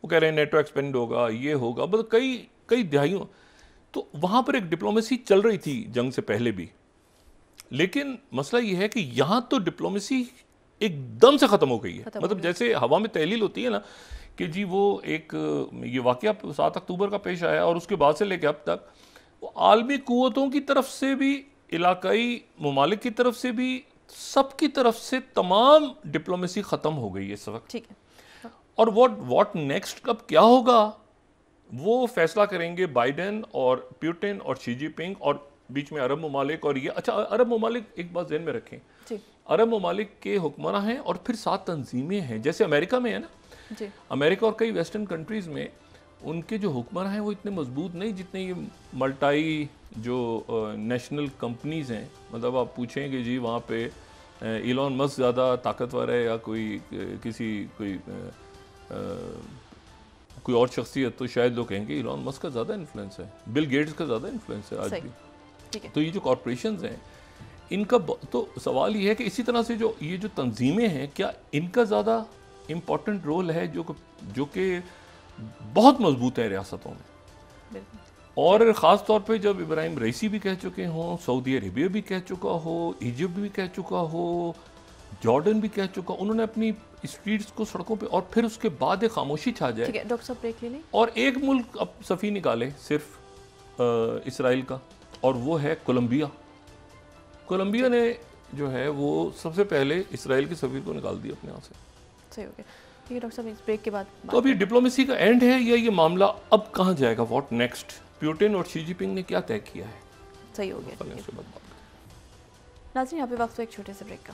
कह रहे हैं नेटो एक्सपेंड होगा, ये होगा, मतलब कई दहाइयों, तो वहाँ पर एक डिप्लोमेसी चल रही थी जंग से पहले भी। लेकिन मसला ये है कि यहाँ तो डिप्लोमेसी एकदम से ख़त्म हो गई है, मतलब जैसे हवा में तहलील होती है ना कि जी वो एक ये वाक़या 7 अक्टूबर का पेश आया और उसके बाद से लेकर अब तक वो आलमी कुव्वतों की तरफ से भी, इलाकाई ममालिक की तरफ से भी, सबकी तरफ से तमाम डिप्लोमेसी ख़त्म हो गई है इस वक्त। ठीक है। और व्हाट नेक्स्ट कब क्या होगा वो फैसला करेंगे बाइडेन और पुतिन और शी जिनपिंग और बीच में अरब ममालिक। और ये अच्छा, अरब ममालिक एक बात ज़हन में रखें, अरब ममालिक के हुक्मरान हैं और फिर 7 तंजीमें हैं, जैसे अमेरिका में है ना जी। अमेरिका और कई वेस्टर्न कंट्रीज़ में उनके जो हुक्मरान हैं वो इतने मजबूत नहीं जितने ये मल्टाई जो नेशनल कंपनीज़ हैं। मतलब आप पूछें कि जी वहाँ पे इलॉन मस्क ज़्यादा ताकतवर है या कोई और शख्सियत, तो शायद लोग कहेंगे इलॉन मस्क का ज़्यादा इन्फ्लुएंस है, बिल गेट्स का ज़्यादा इन्फ्लुएंस है आज भी। तो ये जो कॉरपोरेशंस हैं इनका, तो सवाल ये है कि इसी तरह से ये जो तंजीमें हैं, क्या इनका ज़्यादा इम्पोर्टेंट रोल है जो कि बहुत मजबूत है रियासतों में। और ख़ास तौर पे जब इब्राहिम रईसी भी कह चुके हों, सऊदी अरेबिया भी कह चुका हो, इजिप्ट भी कह चुका हो, जॉर्डन भी कह चुका, उन्होंने अपनी स्ट्रीट्स को सड़कों पे, और फिर उसके बाद एक खामोशी छा जाए। ठीक है डॉक्टर साहब, ब्रेक ले लें। और एक मुल्क अब सफ़ी निकाले सिर्फ इसराइल का, और वो है कोलंबिया। कोलंबिया ने जो है वो सबसे पहले इसराइल के सफ़ीर को निकाल दिया अपने यहाँ से। सही हो गया। ठीक है डॉक्टर साहब, इस ब्रेक के बाद तो अभी डिप्लोमेसी का एंड है या ये मामला अब कहाँ जाएगा, व्हाट नेक्स्ट? पुतिन और शी जिनपिंग ने क्या तय किया है? सही हो गया। नाज़रीन, यहाँ पे वक्त एक छोटे से ब्रेक का।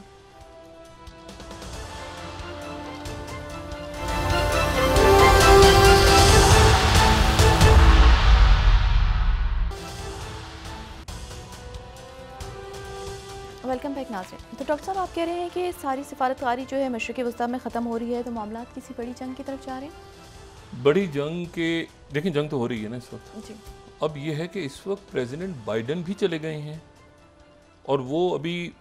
वेलकम बैक नाज़रीन। तो डॉक्टर साहब, आप कह रहे हैं कि सारी सिफारतकारी जो है मशरिक़ वस्ता में ख़त्म हो रही है, तो मामला किसी बड़ी जंग की तरफ जा रहे हैं? बड़ी जंग के, देखिए जंग तो हो रही है ना इस वक्त जी। अब ये है कि इस वक्त प्रेसिडेंट बाइडेन भी चले गए हैं और वो अभी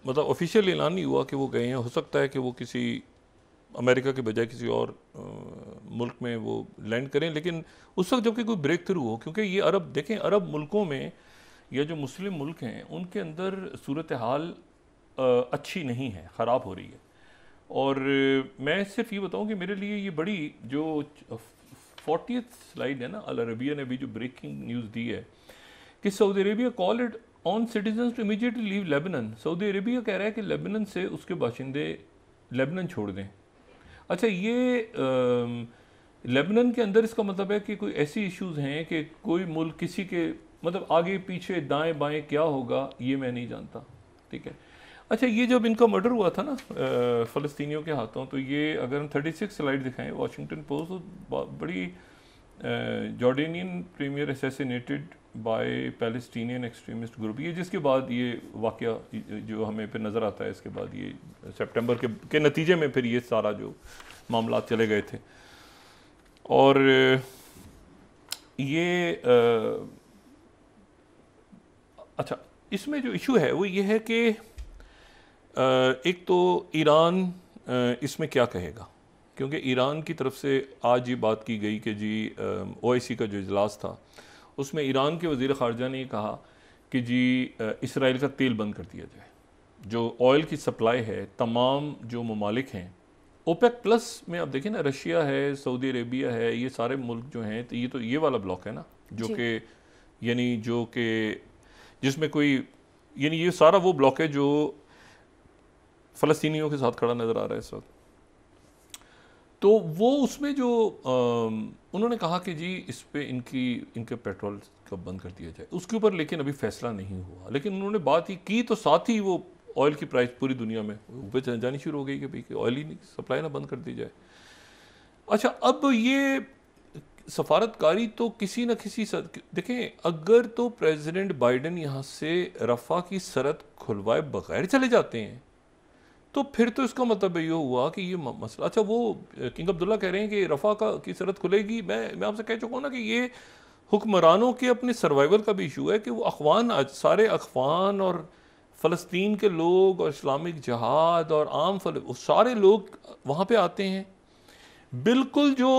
मतलब ऑफिशियल ऐलान नहीं हुआ कि वो गए हैं। हो सकता है कि वो किसी अमेरिका के बजाय किसी और मुल्क में वो लैंड करें, लेकिन उस वक्त जबकि कोई ब्रेक थ्रू हो, क्योंकि ये अरब, देखें अरब मुल्कों में या जो मुस्लिम मुल्क हैं उनके अंदर सूरत हाल अच्छी नहीं है, ख़राब हो रही है। और मैं सिर्फ ये बताऊं कि मेरे लिए ये बड़ी जो 40th स्लाइड है ना, अल अरबिया ने भी जो ब्रेकिंग न्यूज़ दी है कि Saudi Arabia call it on citizens to immediately leave Lebanon. Saudi Arabia कह रहा है कि लेबनन से उसके बाशिंदे लेबनन छोड़ दें। अच्छा, ये लेबनन के अंदर इसका मतलब है कि कोई ऐसी इश्यूज़ हैं कि कोई मुल्क किसी के मतलब आगे पीछे दाएं बाएं क्या होगा ये मैं नहीं जानता, ठीक है। अच्छा, ये जब इनका मर्डर हुआ था ना फ़लस्तीनियों के हाथों, तो ये अगर हम 36 स्लाइड दिखाएं वाशिंगटन पोस्ट, तो बड़ी Jordanian premier assassinated by Palestinian extremist group, ये जिसके बाद ये वाक़या जो हमें फिर नज़र आता है, इसके बाद ये सितंबर के नतीजे में फिर ये सारा जो मामला चले गए थे। और ये अच्छा, इसमें जो इशू है वो ये है कि एक तो ईरान इसमें क्या कहेगा, क्योंकि ईरान की तरफ से आज ये बात की गई कि जी OIC का जो इजलास था उसमें ईरान के वज़ीर ख़ारजा ने कहा कि जी इसराइल का तेल बंद कर दिया जाए। जो ऑयल की सप्लाई है तमाम जो ममालिक हैं OPEC प्लस में, आप देखिए ना, रशिया है, सऊदी अरेबिया है, ये सारे मुल्क जो हैं, तो ये वाला ब्लॉक है ना, जो कि यानी जो कि जिसमें कोई, यानी ये सारा वो ब्लॉक है जो फ़लस्तीनियों के साथ खड़ा नज़र आ रहा है इस वक्त। तो वो उसमें जो उन्होंने कहा कि जी इस पे इनके पेट्रोल कब बंद कर दिया जाए, उसके ऊपर लेकिन अभी फैसला नहीं हुआ। लेकिन उन्होंने बात ही की तो साथ ही वो ऑयल की प्राइस पूरी दुनिया में ऊपर जानी शुरू हो गई कि भाई कि ऑयल ही सप्लाई ना बंद कर दी जाए। अच्छा, अब ये सफारतकारी तो किसी न किसी देखें, अगर तो प्रेसिडेंट बाइडन यहाँ से रफ़ा की सरहद खुलवाए बगैर चले जाते हैं तो फिर तो इसका मतलब ये हुआ कि ये मसला, अच्छा वो किंग अब्दुल्ला कह रहे हैं कि रफ़ा की सरहद खुलेगी। मैं आपसे कह चुका हूँ ना कि ये हुक्मरानों के अपने सर्वाइवल का भी इशू है कि वो अखवान, आज सारे अखवान और फ़लस्तीन के लोग और इस्लामिक जहाद और आम सारे लोग वहाँ पे आते हैं। बिल्कुल जो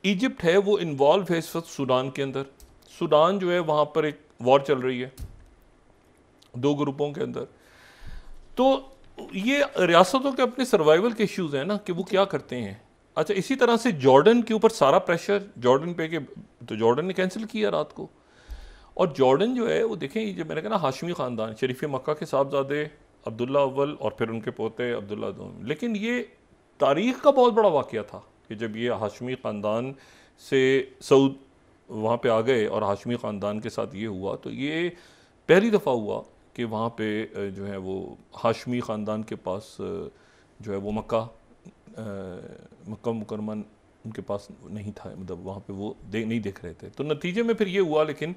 इजिप्ट है वो इन्वॉल्व है इस वक्त सूडान के अंदर। सूडान जो है वहाँ पर एक वॉर चल रही है दो ग्रुपों के अंदर। तो ये रियासतों के अपने सर्वाइवल के इश्यूज हैं ना कि वो क्या करते हैं। अच्छा, इसी तरह से जॉर्डन के ऊपर सारा प्रेशर जॉर्डन पे के, तो जॉर्डन ने कैंसिल किया रात को। और जॉर्डन जो है वो देखें, जो मैंने कहा ना, हाशमी ख़ानदान, शरीफ मक्का के साहबजादे अब्दुल्ला अव्वल और फिर उनके पोते अब्दुल्ला दोम। लेकिन ये तारीख़ का बहुत बड़ा वाक़या था कि जब ये हाशमी ख़ानदान से सऊद वहाँ पे आ गए और हाशमी ख़ानदान के साथ ये हुआ, तो ये पहली दफ़ा हुआ कि वहाँ पे जो है वो हाशमी ख़ानदान के पास जो है वो मक्का मुकरमा उनके पास नहीं था, मतलब वहाँ पे वो नहीं देख रहे थे। तो नतीजे में फिर ये हुआ लेकिन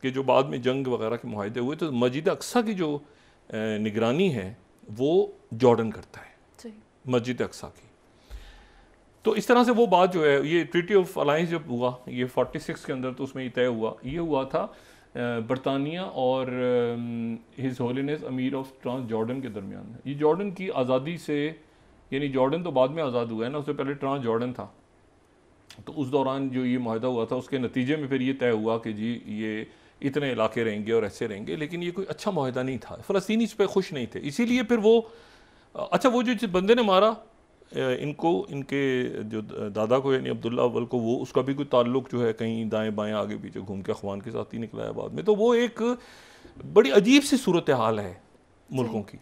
कि जो बाद में जंग वगैरह के मुआहदे हुए तो मस्जिद अक्सा की जो निगरानी है वो जॉर्डन करता है, मस्जिद अक्सा की। तो इस तरह से वो बात जो है, ये ट्रीटी ऑफ अलायंस जब हुआ ये 46 के अंदर, तो उसमें ये तय हुआ, ये हुआ था बरतानिया और हिज होलीनेस अमीर ऑफ ट्रांस जॉर्डन के दरमियान। ये जॉर्डन की आज़ादी से, यानी जॉर्डन तो बाद में आज़ाद हुआ है ना, उससे पहले ट्रांस जॉर्डन था। तो उस दौरान जो ये माहदा हुआ था उसके नतीजे में फिर ये तय हुआ कि जी ये इतने इलाके रहेंगे और ऐसे रहेंगे। लेकिन ये कोई अच्छा माहदा नहीं था, फ़लस्तीनी इस पर खुश नहीं थे। इसीलिए फिर वो, अच्छा, वो जो बंदे ने मारा इनको, इनके जो दादा को यानी अब्दुल्ला अव्वल को, वो उसका भी कोई ताल्लुक जो है कहीं दाएं बाएं आगे पीछे घूम के अखवान के साथ ही निकला है बाद में। तो वो एक बड़ी अजीब सी सूरत हाल है मुल्कों की।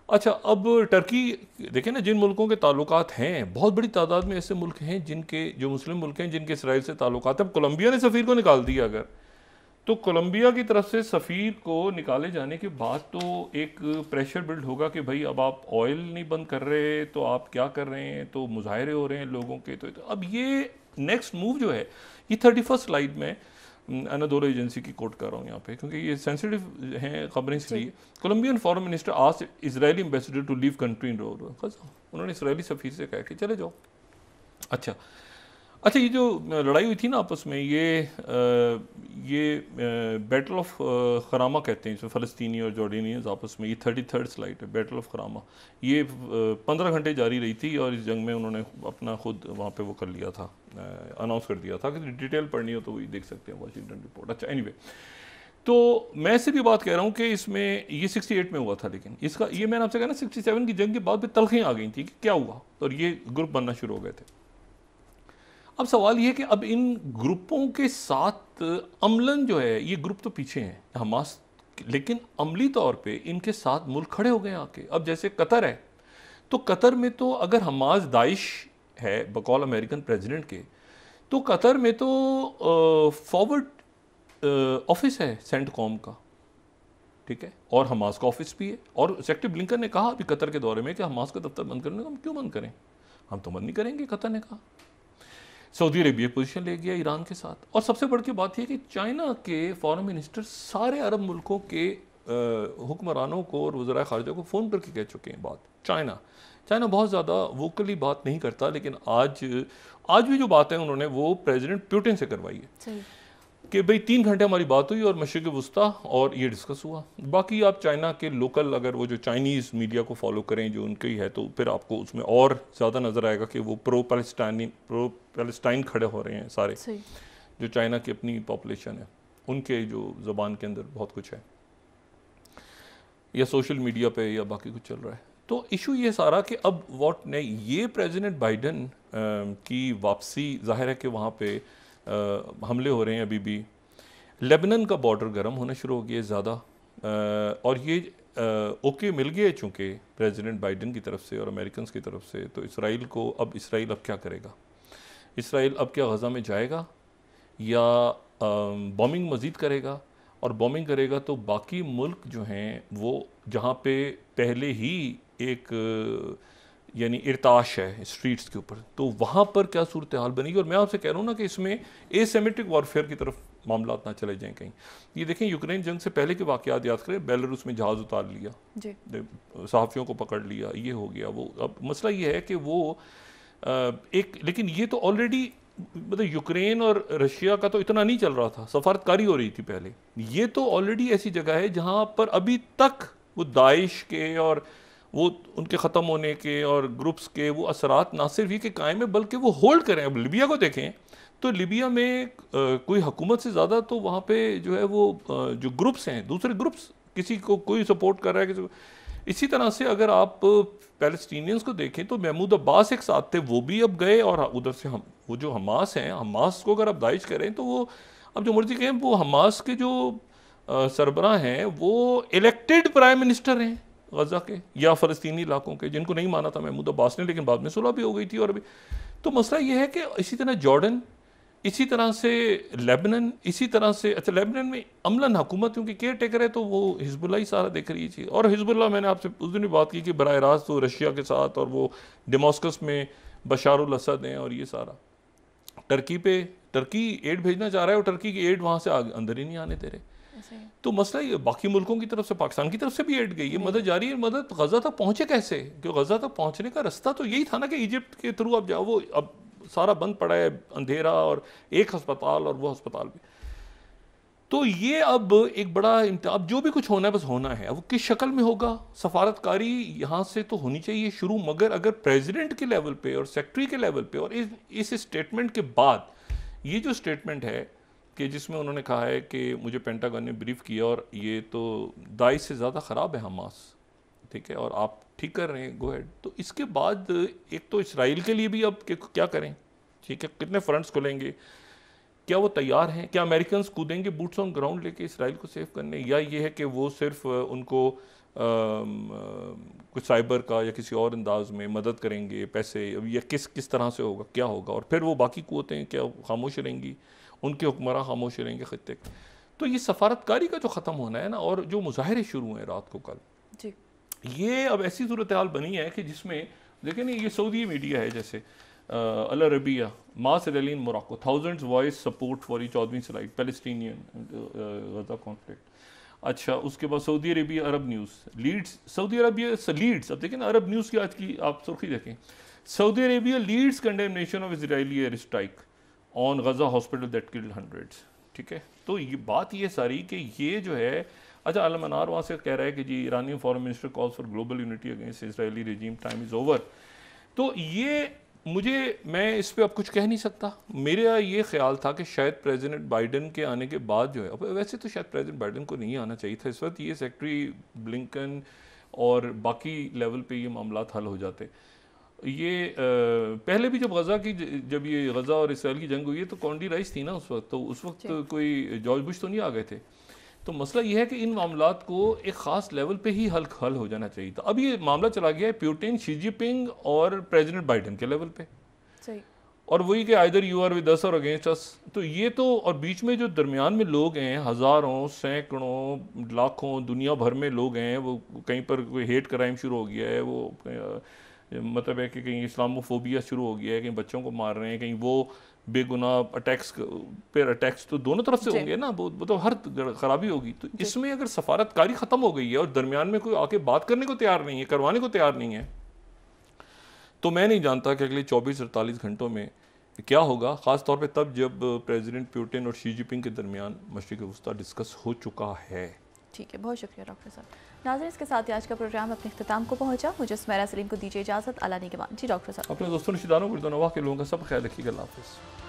अच्छा, अब टर्की देखें ना, जिन मुल्कों के ताल्लुकात हैं, बहुत बड़ी तादाद में ऐसे मुल्क हैं जिनके, जो मुस्लिम मुल्क हैं जिनके इसराइल से ताल्लुकात हैं। अब कोलंबिया ने सफ़ीर को निकाल दिया, अगर तो कोलंबिया की तरफ से सफ़ीर को निकाले जाने के बाद तो एक प्रेशर बिल्ड होगा कि भाई अब आप ऑयल नहीं बंद कर रहे तो आप क्या कर रहे हैं, तो मुजाहरे हो रहे हैं लोगों के। तो अब ये नेक्स्ट मूव जो है, ये 31 स्लाइड में अनादोलो एजेंसी की कोट कर रहा हूँ यहाँ पे क्योंकि ये सेंसिटिव हैं खबरें, इसलिए। Colombian foreign minister asked Israeli ambassador to leave country in road, उन्होंने इसराइली सफ़ीर से कहा कि चले जाओ। अच्छा, ये जो लड़ाई हुई थी ना आपस में, ये बैटल ऑफ खरामा कहते हैं इसमें, फ़लस्तीनी और जॉर्डेनियंस आपस में। ये 33rd स्लाइड है, बैटल ऑफ खरामा। ये 15 घंटे जारी रही थी और इस जंग में उन्होंने अपना खुद वहाँ पे वो कर लिया था, अनाउंस कर दिया था। कि डिटेल पढ़नी हो तो वही देख सकते हैं, वाशिंगटन रिपोर्ट। अच्छा, एनीवे, तो मैं से भी बात कह रहा हूँ कि इसमें ये 68 में हुआ था, लेकिन इसका ये मैंने आपसे कहा ना 67 की जंग के बाद भी तलखियाँ आ गई थी कि क्या हुआ, और ये ग्रुप बनना शुरू हो गए थे। अब सवाल ये है कि अब इन ग्रुपों के साथ अमलन जो है, ये ग्रुप तो पीछे हैं हमास, लेकिन अमली तौर पे इनके साथ मुल्क खड़े हो गए आके। अब जैसे कतर है, तो कतर में तो अगर हमास दाइश है बकौल अमेरिकन प्रेसिडेंट के, तो कतर में तो फॉरवर्ड ऑफिस है सेंटकॉम का, ठीक है, और हमास का ऑफिस भी है। और सेक्रेटरी ब्लिंकन ने कहा अभी कतर के दौरे में कि हमास का दफ्तर बंद करने को हम क्यों बंद करें, हम तो बंद नहीं करेंगे, कतर ने कहा। सऊदी अरेबिया पोजीशन ले गया ईरान के साथ। और सबसे बड़ी की बात यह कि चाइना के फॉरेन मिनिस्टर सारे अरब मुल्कों के हुक्मरानों को और वज़राए ख़ारिजा को फ़ोन करके कह चुके हैं बात। चाइना बहुत ज़्यादा वोकली बात नहीं करता, लेकिन आज भी जो बात है उन्होंने वो प्रेसिडेंट पुतिन से करवाई है कि भाई 3 घंटे हमारी बात हुई और मशरिक़ वुस्ता और ये डिस्कस हुआ। बाकी आप चाइना के लोकल अगर वो जो चाइनीज़ मीडिया को फॉलो करें जो उनकी है, तो फिर आपको उसमें और ज़्यादा नज़र आएगा कि वो प्रो पैलेस्टाइन खड़े हो रहे हैं सारे। जो चाइना की अपनी पॉपुलेशन है उनके जो ज़बान के अंदर बहुत कुछ है, या सोशल मीडिया पे या बाकी कुछ चल रहा है। तो इशू ये सारा कि अब वॉट ने ये प्रेसिडेंट बाइडन की वापसी, जाहिर है कि वहाँ पे हमले हो रहे हैं अभी भी। लेबनान का बॉर्डर गर्म होना शुरू हो गया ज़्यादा, और ये ओके मिल गए चूँकि प्रेसिडेंट बाइडन की तरफ से और अमेरिकन की तरफ से। तो इसराइल अब क्या करेगा? इसराइल अब क्या गज़ा में जाएगा या बॉम्बिंग मज़ीद करेगा? और बॉम्बिंग करेगा तो बाकी मुल्क जो हैं वो जहाँ पे पहले ही एक यानी इर्ताश है स्ट्रीट्स के ऊपर, तो वहाँ पर क्या सूरत हाल बनेगी? और मैं आपसे कह रहा हूँ ना कि इसमें एसेमेटिक वॉरफेयर की तरफ मामला ना चले जाएं कहीं। ये देखें, यूक्रेन जंग से पहले के वाक़यात याद करें, बेलारूस में जहाज़ उतार लिया, सहाफ़ियों को पकड़ लिया, ये हो गया वो। अब मसला ये है कि वो लेकिन ये तो ऑलरेडी मतलब यूक्रेन और रशिया का तो इतना नहीं चल रहा था, सफारतकारी हो रही थी पहले। ये तो ऑलरेडी ऐसी जगह है जहाँ पर अभी तक वो दाइश के और वो उनके ख़त्म होने के और ग्रुप्स के वो असरात ना सिर्फ ही के कायम है बल्कि वो होल्ड करें। अब लिबिया को देखें तो लिबिया में कोई हुकूमत से ज़्यादा तो वहाँ पे जो है वो जो ग्रुप्स हैं, दूसरे ग्रुप्स, किसी को कोई सपोर्ट कर रहा है किसी को। इसी तरह से अगर आप पैलेस्टीनियंस को देखें तो महमूद अब्बास एक साथ थे, वो भी अब गए, और उधर से हम वो जो हमास हैं, हमास को अगर आप दाइश करें तो वो अब जो मर्जी कहें, वो हमास के जो सरबराह हैं वो इलेक्टेड प्राइम मिनिस्टर हैं गज़ा के या फ़लस्तीनी इलाकों के, जिनको नहीं माना था महमूद अब्बास ने, लेकिन बाद में सुलह भी हो गई थी। और अभी तो मसला ये है कि इसी तरह जॉर्डन, इसी तरह से लेबनान, इसी तरह से अच्छा लेबनान में अमलन हुकूमत क्योंकि केयर टेकर है तो वो हिजबुल्लाह ही सारा देख रही है चीज़। और हिजबुल्लाह, मैंने आपसे उस दिन भी बात की कि बराह रास्त तो रशिया के साथ, और वो दमास्कस में बशारुल असद हैं, और ये सारा टर्की एड भेजना चाह रहा है और टर्की की एड वहाँ से अंदर ही नहीं आने दे रहे। तो मसला ये बाकी मुल्कों की तरफ से, पाकिस्तान की तरफ से भी एड गई है, मदद जारी है। मदद गज़ा तक पहुँचे कैसे? क्योंकि गज़ा तक पहुँचने का रास्ता तो यही था ना कि इजिप्ट के थ्रू अब जाओ। वो अब सारा बंद पड़ा है, अंधेरा, और एक अस्पताल और वो अस्पताल भी। तो ये अब एक बड़ा अब जो भी कुछ होना है बस होना है। अब वो किस शक्ल में होगा? सफारतकारी यहाँ से तो होनी चाहिए शुरू, मगर अगर प्रेसिडेंट के लेवल पे और सेक्रेटरी के लेवल पे, और इस स्टेटमेंट के बाद ये जो स्टेटमेंट है कि जिसमें उन्होंने कहा है कि मुझे पेंटागन ने ब्रीफ किया और ये तो दाइश से ज़्यादा ख़राब है हमास, ठीक है, और आप ठीक कर रहे हैं, गो हेड। तो इसके बाद एक तो इसराइल के लिए भी अब क्या करें, ठीक है, कितने फ्रंट्स खुलेंगे, क्या वो तैयार हैं? क्या अमेरिकन कूदेंगे बूट्स ऑन ग्राउंड लेके इसराइल को सेव करने, या ये है कि वो सिर्फ उनको कुछ साइबर का या किसी और अंदाज में मदद करेंगे, पैसे, या किस तरह से होगा, क्या होगा? और फिर वो बाकी कुव्वतें क्या खामोश रहेंगी, उनके हुक्मरान खामोश रहेंगे खत्ते। तो ये सफारतकारी का जो ख़त्म होना है ना, और जो मुजाहरे शुरू हैं रात को कल जी, ये अब ऐसी सूरत हाल बनी है कि जिसमें देखें ना, ये सऊदी मीडिया है जैसे Al Arabiya, mass rally in Morocco, thousands voice support for ई 14वीं स्लाइड पैलेस्टीनियन गज़ा कॉन्फ्लिक्ट। अच्छा, उसके बाद Saudi Arabia Arab News leads, Saudi Arabia leads, अब देखें ना अरब न्यूज़ की आज की आप सुर्खी देखें, Saudi Arabia leads condemnation of Israeli air strike on Gaza hospital that killed hundreds. ठीक है, तो ये बात ये सारी कि ये जो है, अच्छा अल मनार वहाँ से कह रहा है कि जी Iranian foreign minister calls for global unity against Israeli regime, time is over. तो ये मैं इस पर अब कुछ कह नहीं सकता। मेरा ये ख्याल था कि शायद प्रेसिडेंट बाइडन के आने के बाद जो है, अब वैसे तो शायद प्रेसिडेंट बाइडन को नहीं आना चाहिए था इस वक्त, ये सेक्रेटरी ब्लिंकन और बाकी लेवल पे ये मामला हल हो जाते। ये पहले भी जब ये गज़ा और इसराइल की जंग हुई है तो कॉन्डी राइस थी ना उस वक्त, तो उस वक्त कोई जॉर्ज बुश तो नहीं आ गए थे। तो मसला ये है कि इन मामलात को एक ख़ास लेवल पे ही हल हो जाना चाहिए था। अब ये मामला चला गया है पुतिन, शी जिनपिंग और प्रेसिडेंट बाइडन के लेवल पे, सही, और वही कि either you are with us और अगेंस्ट अस। तो ये तो, और बीच में जो दरमियान में लोग हैं, हज़ारों, सैकड़ों, लाखों, दुनिया भर में लोग हैं, वो कहीं पर कोई हेट क्राइम शुरू हो गया है, वो मतलब है कि कहीं इस्लामोफोबिया शुरू हो गया है, कहीं बच्चों को मार रहे हैं, कहीं वो बेगुनाह अटैक्स तो दोनों तरफ से होंगे ना, वो तो हर खराबी होगी। तो इसमें अगर सफारतकारी ख़त्म हो गई है और दरमियान में कोई आके बात करने को तैयार नहीं है, करवाने को तैयार नहीं है, तो मैं नहीं जानता कि अगले 24-48 घंटों में क्या होगा, ख़ास तौर पे तब जब प्रेसिडेंट पुतिन और शी जिनपिंग के दरमियान मशरिक़ वस्ता डिस्कस हो चुका है। ठीक है, बहुत शुक्रिया डॉक्टर साहब। नाज़रीन, इसके साथ ही आज का प्रोग्राम अपने इख्तिताम को पहुंचा। मुझे सुमेरा सलीम को दीजिए इजाज़त। अल्लाह निगहबान। जी डॉक्टर साहब। अपने दोस्तों रिश्तेदारों, बुजुर्गों के लोगों का सब ख्याल रखिएगा। अल्लाह हाफ़िज़।